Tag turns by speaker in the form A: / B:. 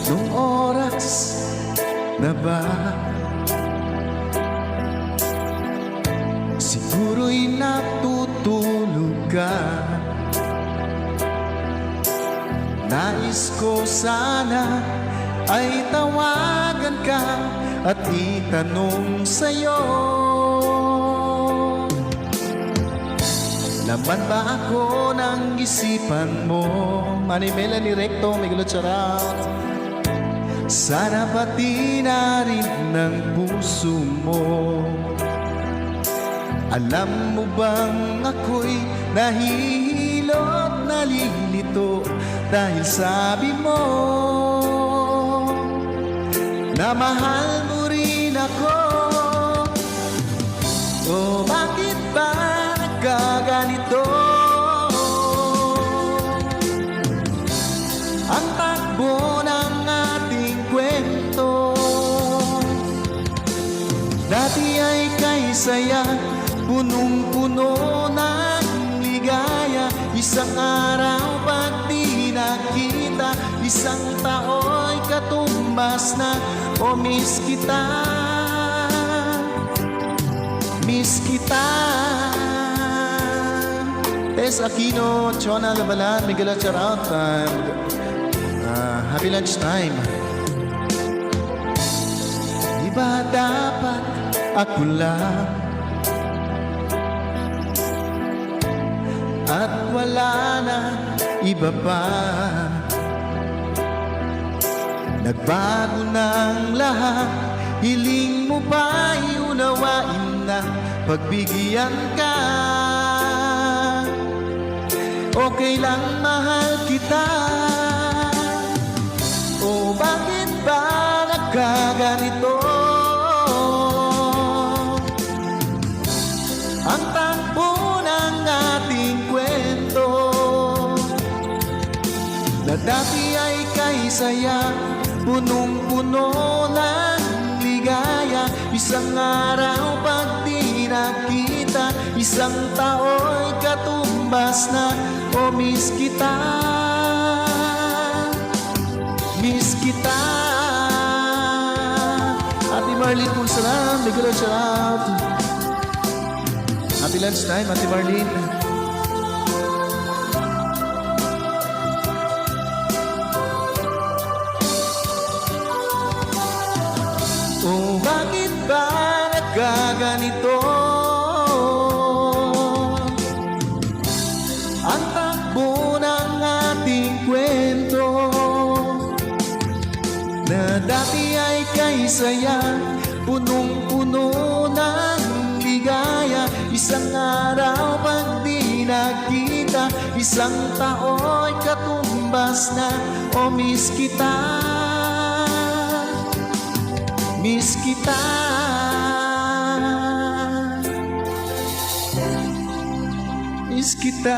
A: Anong oras na ba? Siguro'y natutulog ka. Nais ko sana ay tawagan ka at itanong sa'yo, laman ba ako ng isipan mo? Manny Melanie Recto, Miguel Charat. Sana pati na rin ng puso mo. Alam mo bang ako'y nahihilo at nalilito dahil sabi mo na mahal mo rin ako. O bakit ba nagkaganito? Ang takbo ng ating kwento, dati ay kay saya, punong-puno ng ligaya. Isang araw pag di nakita, isang tao'y katumbas na. O miss kita, miss kita. Tess Aquino, Chona Labalan, Miguel Charat. Happy lunch time. Di ba dapat ako lang at wala na iba pa? Nagbago ng lahat, hiling mo ba'y unawain na pagbigyan ka? Okay lang mahal kita. O bakit ba nagkaganito? Ang takbo ng ating kwento, na dati ay kay saya, punong-puno ng ligaya. Isang araw pag di nakita, isang tao'y katumbas na. O miss kita, miss kita. Ate Marlene Pulsaran, Miguel Charat. Happy lunch time, Ate Marlene. Oh, bakit ba nagkaganito? Ang takbo ng ating kwento, na dati ay kay saya, punong-puno ng ligaya. Isang araw pag di nakita, isang tao'y katumbas na. O miss kita, miss kita. Miss kita.